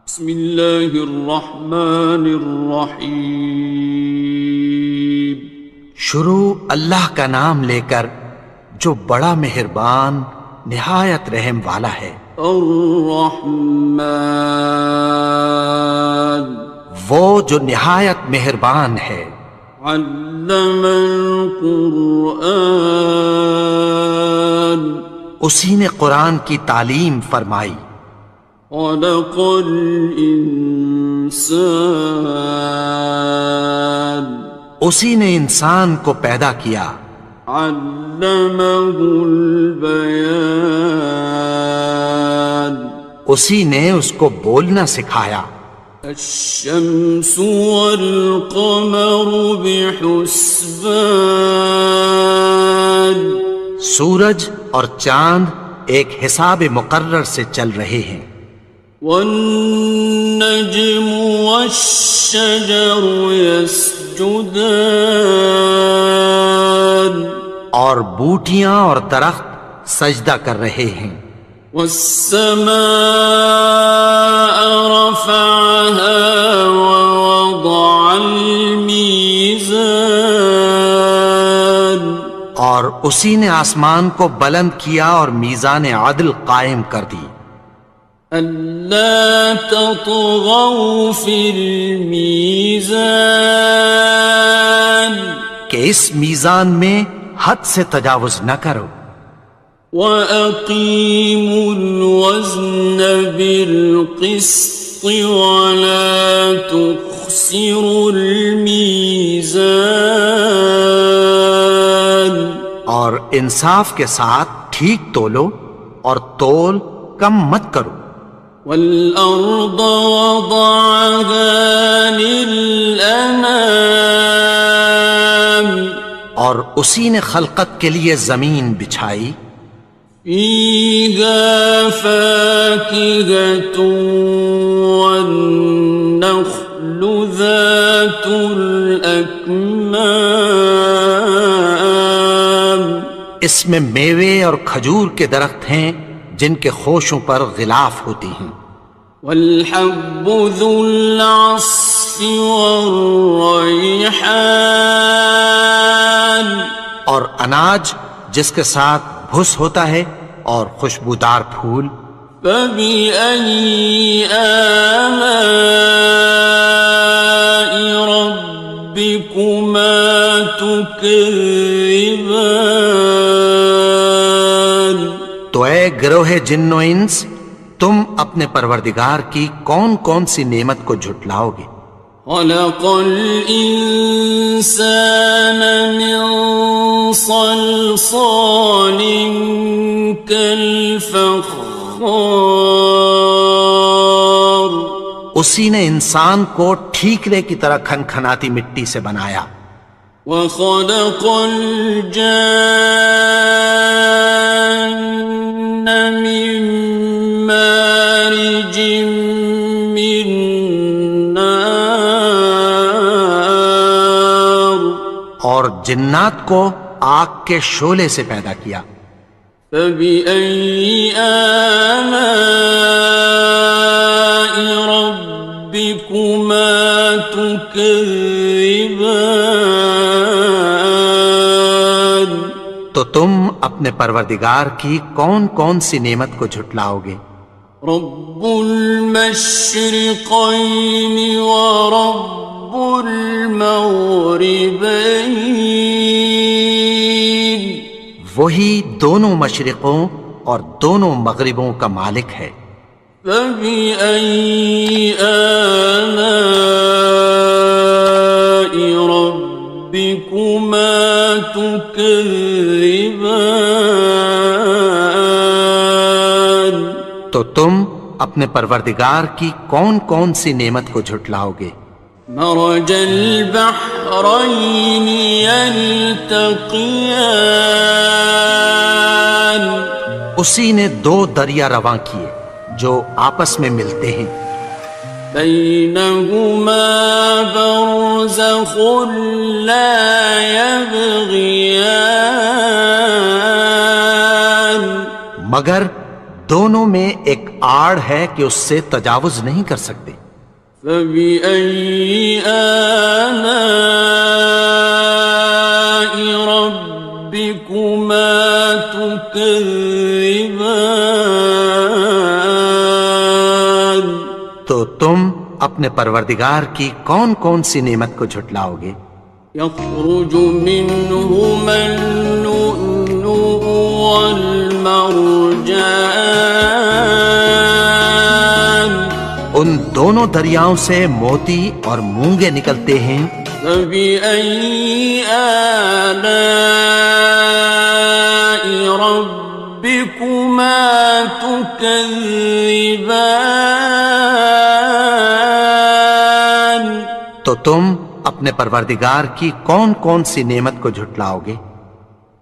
بسم اللہ الرحمن الرحیم۔ شروع اللہ کا نام لے کر جو بڑا مہربان نہایت رحم والا ہے۔ الرحمن، وہ جو نہایت مہربان ہے۔ علم القرآن، اسی نے قرآن کی تعلیم فرمائی۔ خلق الانسان، اسی نے انسان کو پیدا کیا۔ علمہ البیان، اسی نے اس کو بولنا سکھایا۔ الشمس والقمر بحسبان، سورج اور چاند ایک حساب مقرر سے چل رہے ہیں۔ والنجم والشجر يسجدان، اور بوٹیاں اور درخت سجدہ کر رہے ہیں۔ والسماء رفعها ووضع الميزان، اور اسی نے آسمان کو بلند کیا اور میزان عدل قائم کر دی۔ ألا تطغوا في الميزان، کہ اس میزان میں حد سے تجاوز نہ کرو۔ وَأَقِيمُوا الْوَزْنَ بِالْقِسْطِ وَلَا تُخْسِرُوا الْمِيزَانَ، اور انصاف کے ساتھ ٹھیک تولو اور تول کم مت کرو۔ وَالْأَرْضَ وَضَعَهَا لِلْأَنَامِ، اور اسی نے خلقت کے لیے زمین بچھائی۔ فِيهَا فَاكِهَةٌ وَالنَّخْلُ ذَاتُ الْأَكْمَامِ، اس میں میوے اور کھجور کے درخت ہیں جن کے خوشوں پر غلاف ہوتی ہیں۔ وَالْحَبُّ ذُو الْعَصْفِ وَالرَّيْحَانِ، اور اناج جس کے ساتھ بھس ہوتا ہے اور خوشبودار پھول۔ فَبِأَيِّ آلَاءِ رَبِّكُمَا تُكَذِّبَانِ، تو اے گروہ جن و انس، تم اپنے پروردگار کی کون کون سی نعمت کو جھٹلاؤ گے؟ خَلَقَ الْإِنسَانَ مِنْ صَلْصَالٍ كَالْفَخَّارِ، اسی نے انسان کو ٹھیکرے کی طرح کھنکھناتی مٹی سے بنایا۔ وَخَلَقَ الْجَانَّ مِن مَّارِجٍ مِّن نَّارٍ، اور جنات کو آگ کے شعلے سے پیدا کیا۔ فَبِأَيِّ آلَاءِ رَبِّكُمَا تُكَذِّبَانِ، تو تم اپنے پروردگار کی کون کون سی نعمت کو جھٹلاؤ گے؟ رب المشرقین ورب المغربین، وہی دونوں مشرقوں اور دونوں مغربوں کا مالک ہے۔ فَبِأَيِّ آلَاءِ رَبِّكُمَا تُكَذِّبَانِ، تو تم اپنے پروردگار کی کون کون سی نعمت کو جھٹلاؤ گے؟ مرج البحرین یلتقیان، اسی نے دو دریا رواں کیے جو آپس میں ملتے ہیں۔ بینہما برزخ لا یبغیان، مگر دونوں میں ایک آڑ ہے کہ اس سے تجاوز نہیں کر سکتے۔ فبأي آلاء ربكما تكذبان؟ تو تم اپنے پروردگار کی کون کون سی نعمت کو جھٹلاؤ گے؟ يخرج منهما اللؤلؤ والمرجان، ان دونوں دریاؤں سے موتی اور مونگے نکلتے ہیں۔ فبأي آلاء ربكما تكذبان؟ تو تم اپنے پروردگار کی کون کون سی نعمت کو جھٹلاؤ گے؟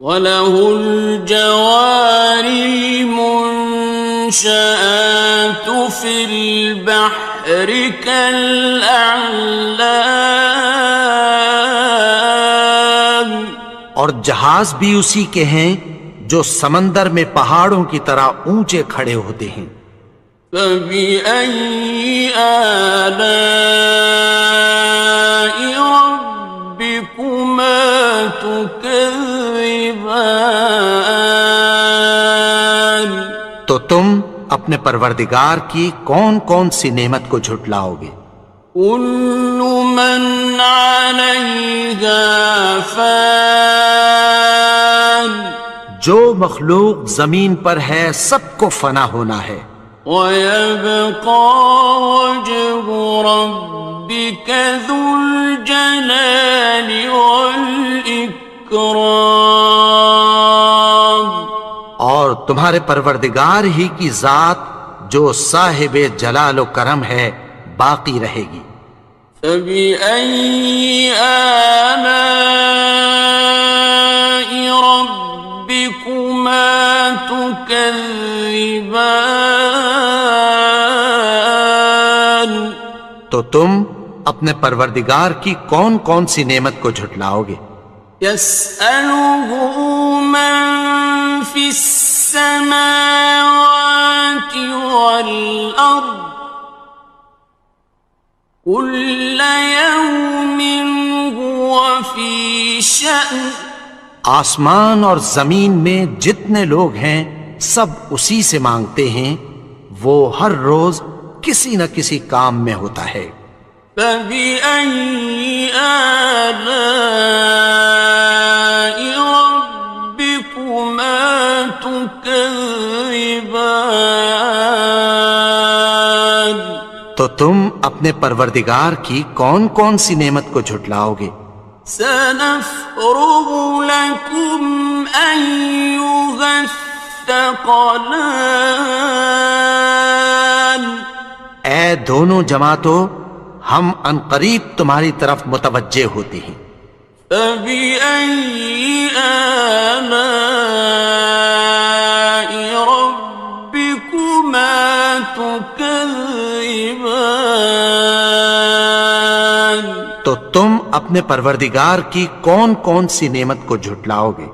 وَلَهُ الْجَوَارِ الْمُنشَآتُ فِي الْبَحْرِ كَالْأَعْلَامِ، اور جہاز بھی اسی کے ہیں جو سمندر میں پہاڑوں کی طرح اونچے کھڑے ہوتے ہیں۔ فَبِأَيِّ آلَاءِ رَبِّكُمَا تُكَذِّبَانِ؟ تو تم اپنے پروردگار کی کون کون سی نعمت کو جھٹلاؤ گے؟ كُلُّ مَنْ عَلَيْهَا فَانٍ، جو مخلوق زمین پر ہے سب کو فنا ہونا ہے۔ وَيَبْقَى وَجْهُ رَبِّكَ ذُو الْجَلَالِ وَالْإِكْرَامِ، اور تمہارے پروردگار ہی کی ذات جو صاحب جلال و کرم ہے باقی رہے گی۔ فَبِأَيِّ آلَاءِ رَبِّكُمَا تُكَذِّبَانِ؟ تو تم اپنے پروردگار کی کون کون سی نعمت کو جھٹلاؤ گے؟ يَسْأَلُهُ مَن فِي السَّمَاوَاتِ وَالْأَرْضِ كُلَّ يَوْمٍ هُوَ فِي شَأْنٍ، آسمان اور زمین میں جتنے لوگ ہیں سب اسی سے مانگتے ہیں، وہ ہر روز کسی نہ کسی کام میں ہوتا ہے۔ فَبِأَيِّ آلَاءِ رَبِّكُمَا تُكَذِّبَانِ؟ تو تم اپنے پروردگار کی کون کون سی نعمت کو جھٹلاؤ گے؟ سَنَفْرُغُ لَكُمْ أَيُّهَ الثَّقَلَانِ، اے دونوں جماعتوں ہم عنقریب تمہاری طرف متوجہ ہوتے ہیں۔ فَبِأَيِّ آلَاءِ رَبِّكُمَا تُكَذِّبَانِ؟ تو تم اپنے پروردگار کی کون کون سی نعمت کو جھٹلاؤ گے؟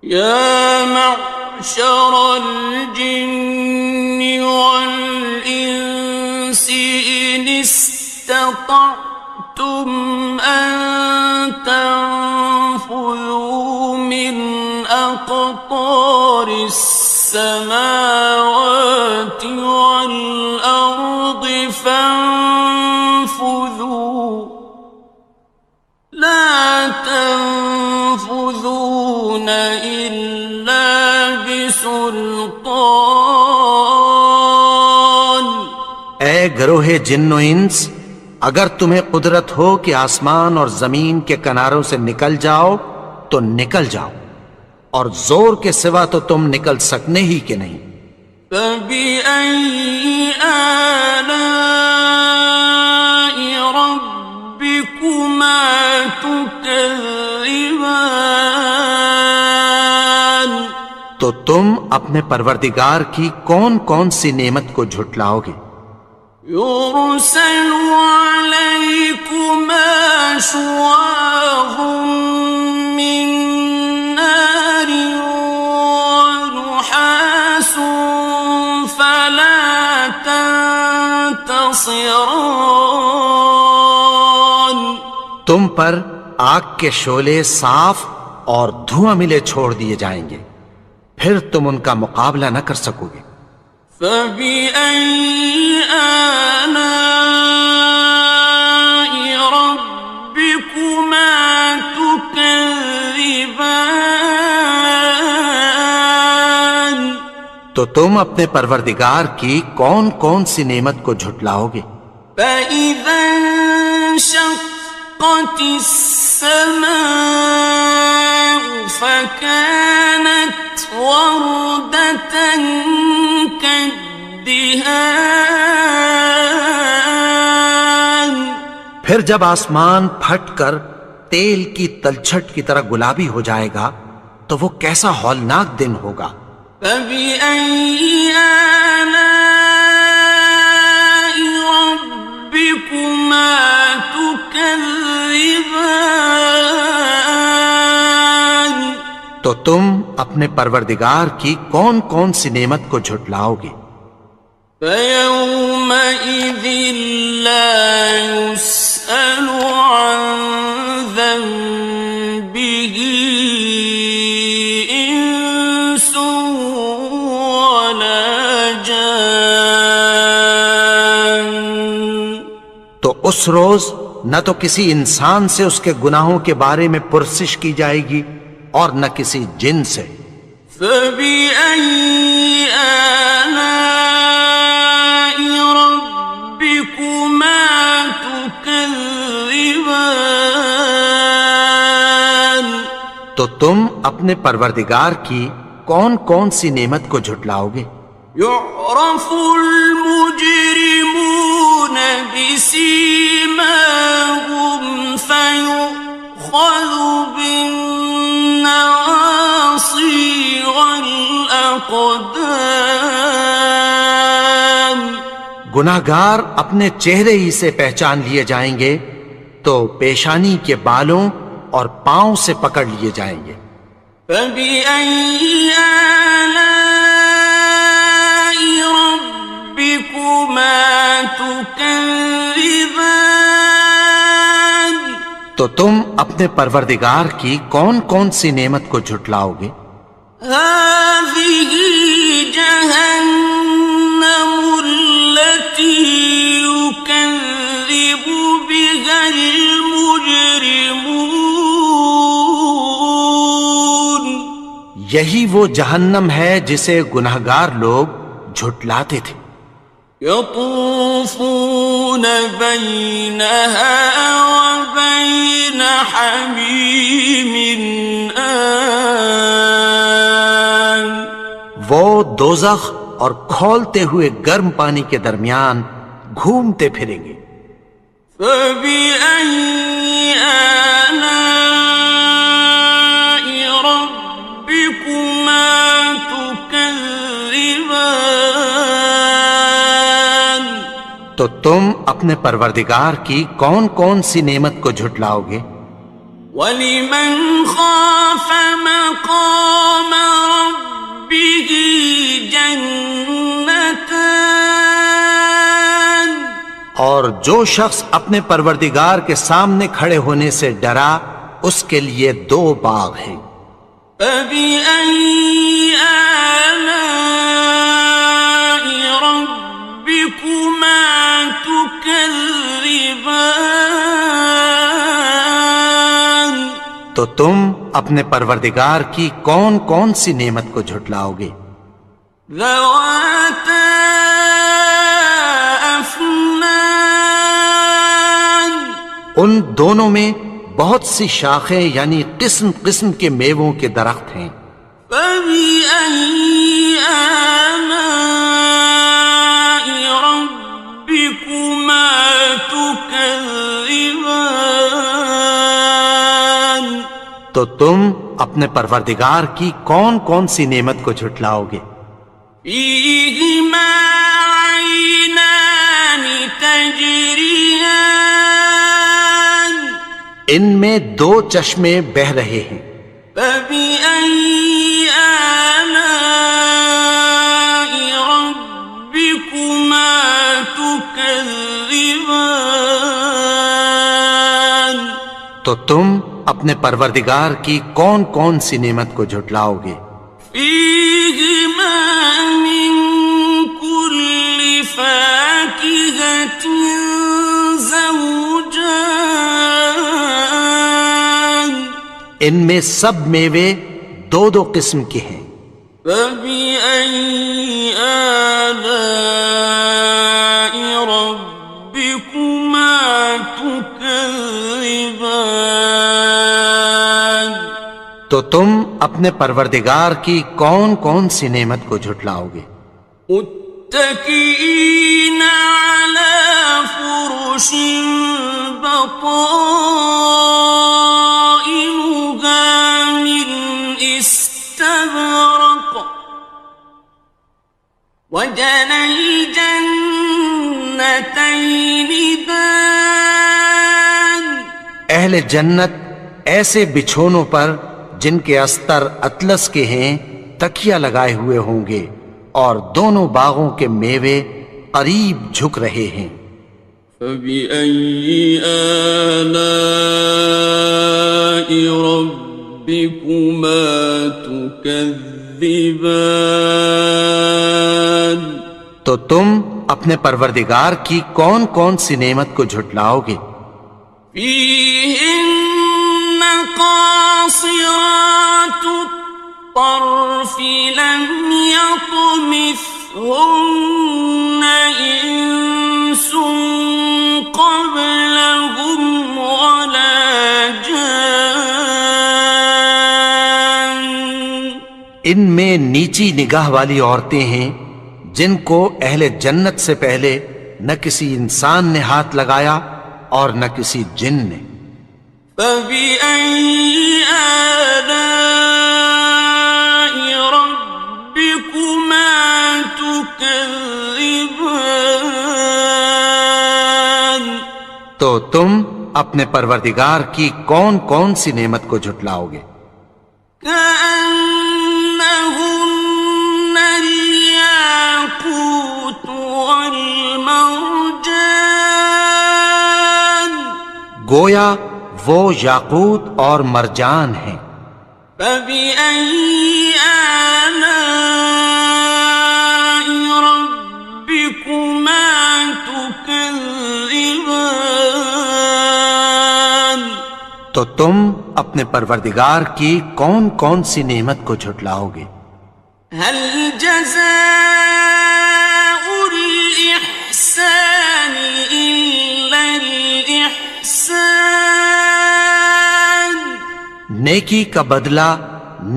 يَا مَعْشَرَ الْجِنِّ وَالْإِنسِ إِنِ اسْتَطَعْتُمْ أَن تَنفُذُوا مِنْ أَقْطَارِ السَّمَاوَاتِ وَالْأَرْضِ فَانفُذُوا لَا تَنفُذُونَ إِلَّا بِسُلْطَانٍ۔ اے گروہ جن و انس، اگر تمہیں قدرت ہو کہ آسمان اور زمین کے کناروں سے نکل جاؤ تو نکل جاؤ، اور زور کے سوا تو تم نکل سکنے ہی کہ نہیں۔ فَبِأَيِّ آلَاءِ رَبِّكُمَا تُكَذِّبَانِ؟ تو تم اپنے پروردگار کی کون کون سی نعمت کو جھٹلاؤ گے؟ يُرْسَلُ عَلَيْكُمَا شُوَاظٌ مِّن نَّارٍ وَنُحَاسٌ ينتصران. تم پر آگ کے شعلے صاف اور دھواں ملے چھوڑ دیے جائیں گے، پھر تم ان کا مقابلہ نہ کر سکو گے۔ فبأي آلاء ربكما تكذبان. تو تم اپنے پروردگار کی کون کون سی نعمت کو جھٹلاؤ گے؟ فإذا انشقت السماء فكانت وردة كالدهان. پھر جب آسمان پھٹ کر تیل کی تلچھٹ کی طرح گلابی ہو جائے گا تو وہ کیسا ہولناک دن ہوگا۔ فبأي آلاء ربكما تكذبان. تو تم اپنے پروردگار کی کون کون سی نعمت کو جھٹلاؤ گے؟ فيومئذ لا يسأل عن ذنبه إنس ولا جان. تو اس روز نہ تو کسی انسان سے اس کے گناہوں کے بارے میں پرسش کی جائے گی اور نہ کسی جن سے۔ فبأي آلاء ربكما تكذبان. تو تم اپنے پروردگار کی کون کون سی نعمت کو جھٹلاؤ گے؟ يعرف المجرمون بسيماهم فيؤخذ بالنواصي والأقدام. گناہگار اپنے چہرے ہی سے پہچان لیے جائیں گے تو پیشانی کے بالوں اور پاؤں سے پکڑ لیے جائیں گے۔ فبأي آلاء ربكما تكذبان. تو تم اپنے پروردگار کی کون کون سی نعمت کو جھٹلاؤ گے؟ هذه جهنم التي يكذب بها المجرمون. یہی وہ جہنم ہے جسے گناہگار لوگ جھٹلاتے تھے۔ يطوفون بينها وبين حميم آن. وہ دوزخ اور کھولتے ہوئے گرم پانی کے درمیان گھومتے پھریں گے۔ فبأي آلاء ربكما تكذبان. تو تم اپنے پروردگار کی کون کون سی نعمت کو جھٹلاؤ گے؟ وَلِمَنْ خَافَ مَقَامَ رَبِّهِ جَنَّتَانِ. اور جو شخص اپنے پروردگار کے سامنے کھڑے ہونے سے ڈرا اس کے لیے دو باغ ہیں۔ فَبِأَيِّ آلَاءِ رَبِّكُمَا تُكَذِّبَانِ. تو تم اپنے پروردگار کی کون کون سی نعمت کو جھٹلاؤ گے؟ ذَوَاتَا أَفْنَانٍ. ان دونوں میں بہت سی شاخیں یعنی قسم قسم کے میووں کے درخت ہیں۔ فَبِأَيِّ آلَاءِ رَبِّكُمَا تُكَذِّبَانِ. تو تم اپنے پروردگار کی کون کون سی نعمت کو جھٹلاؤ گے؟ فِيهِمَا عَيْنَانِ تَجْرِيَانِ. ان میں دو چشمے بہہ رہے ہیں۔ فَبِأَيِّ آلَاءِ رَبِّكُمَا تُكَذِّبَانِ. تكذبان تو تم اپنے پروردگار کی کون کون سی نعمت کو جھٹلاؤ گے؟ فيهما من كل فاكهة زوجان ان میں سب میوے دو دو قسم کے ہیں۔ فبأي آلاء ربكما تكذبان تو تم اپنے پروردگار کی کون کون سی نعمت کو جھٹلاؤ گے؟ متكئين على فرش بطائنها من استبرق وجنى الجنتين دان اہل جنت ایسے بچھونوں پر جن کے استر اطلس کے ہیں تکیہ لگائے ہوئے ہوں گے، اور دونوں باغوں کے میوے قریب جھک رہے ہیں۔ فبأي آلاء ربكما تكذبان تو تم اپنے پروردگار کی کون کون سی نعمت کو جھٹلاؤ گے؟ فيهن قاصرات الطرف لم يطمثهن إنس قبلهم ولا جان ان میں نیچی نگاہ والی عورتیں ہیں جن کو اہل جنت سے پہلے نہ کسی انسان نے ہاتھ لگایا اور نہ کسی جن نے۔ فبأي آلاء ربكما تكذبان تو تم اپنے پروردگار کی کون کون سی نعمت کو جھٹلاؤ گے؟ كأنهن الياقوت والمرجان گویا وہ یاقوت اور مرجان ہیں۔ فبأي آلاء ربكما تكذبان تو تم اپنے پروردگار کی کون کون سی نعمت کو جھٹلاؤ گے؟ هل جزاء الإحسان إلا الإحسان نیکی کا بدلہ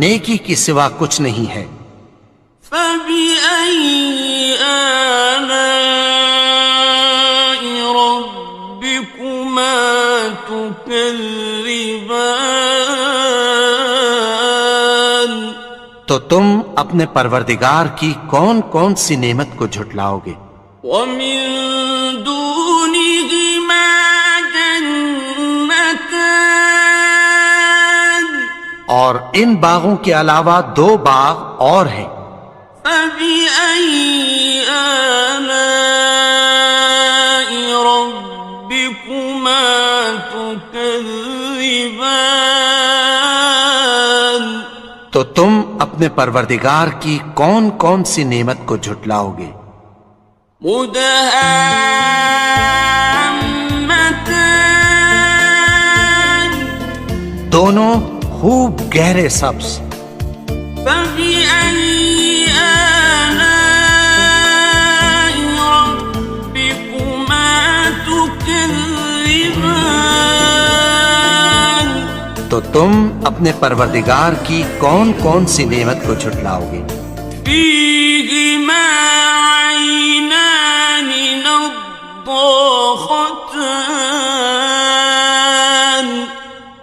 نیکی کی سوا کچھ نہیں ہے۔ فبأي آلاء ربكما تكذبان تو تم اپنے پروردگار کی کون کون سی نعمت کو جھٹلاؤ گے؟ ومن دونهما جنتان اور ان باغوں کے علاوہ دو باغ اور ہیں۔ فبأي آلاء ربكما تكذبان تو تم اپنے پروردگار کی کون کون سی نعمت کو جھٹلاؤ گے؟ مدهامتان دونوں خوب گہرے سبز۔ فبأي آلاء ربكما تكذبان تو تم اپنے پروردگار کی کون کون سی نعمت کو جھٹلاؤ گے؟ فيهما عينان نضاختان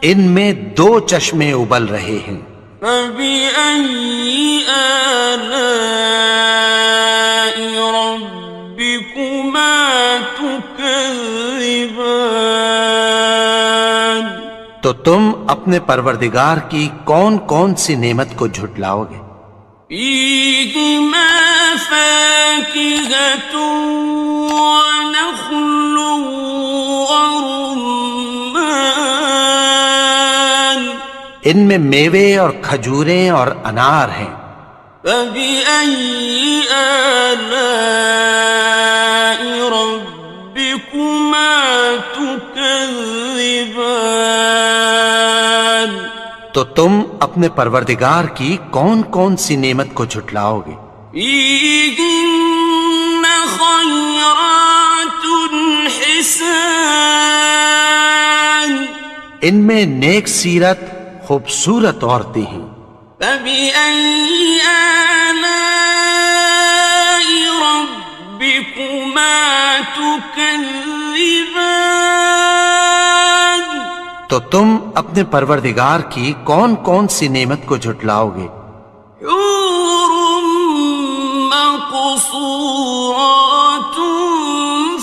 ان میں دو چشمے ابل رہے ہیں۔ فبأي آلاء ربكما تكذبان تو تم اپنے پروردگار کی کون کون سی نعمت کو جھٹلاؤ گے؟ فيهما فاكهة ونخل ورمان ان میں میوے اور کھجوریں اور انار ہیں. فبأي آلاء ربكما تكذبان تو تم اپنے پروردگار کی کون کون سی نعمت کو جھٹلاؤ گے؟ فيهن خيرات حسان ان میں نیک سیرت خوبصورت عورتیں ہیں. فبأي آلاء ربكما تكذبان تو تم اپنے پروردگار کی کون کون سی نعمت کو جھٹلاؤ گے؟ حور مقصورات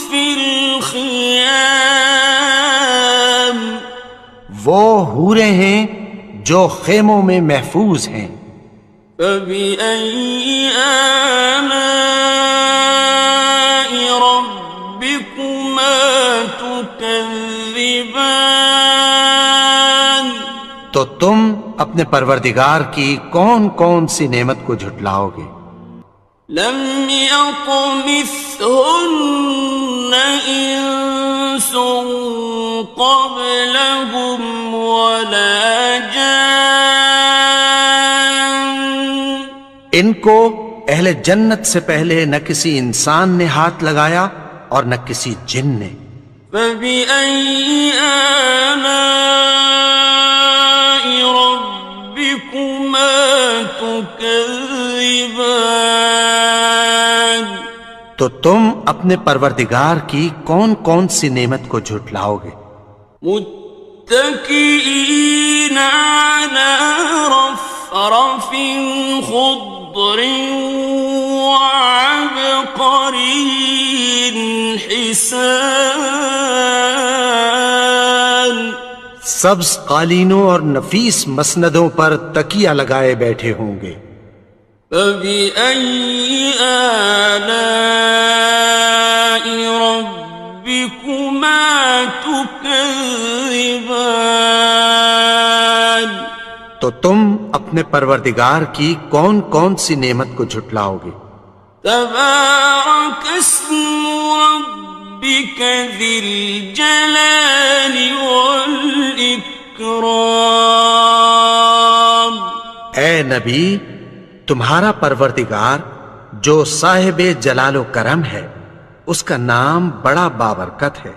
في الخيام وہ حوریں ہیں جو خیموں میں محفوظ ہیں. فبأي آلاء ربكما تكذبان تو تم اپنے پروردگار کی کون کون سی نعمت کو جھٹلاؤ گے؟ لم يطمثهن إنس قبلهم ولا جان ان کو اہل جنت سے پہلے نہ کسی انسان نے ہاتھ لگایا اور نہ کسی جن نے. فبأي آلاء ربكما تكذبان تو تم اپنے پروردگار کی کون کون سی نعمت کو جھٹلاؤ گے؟ متكئين على رفرف خضر وعبقري حسان سبز قالینوں اور نفیس مسندوں پر تکیہ لگائے بیٹھے ہوں گے. فبأي آلاء ربكما تكذبان تو تم اپنے پروردگار کی کون کون سی نعمت کو جھٹلاؤ گے؟ تبارك اسم ربك ذي الجلال والإكرام اے نبی، تمہارا پروردگار جو صاحب جلال و کرم ہے، اس کا نام بڑا بابرکت ہے.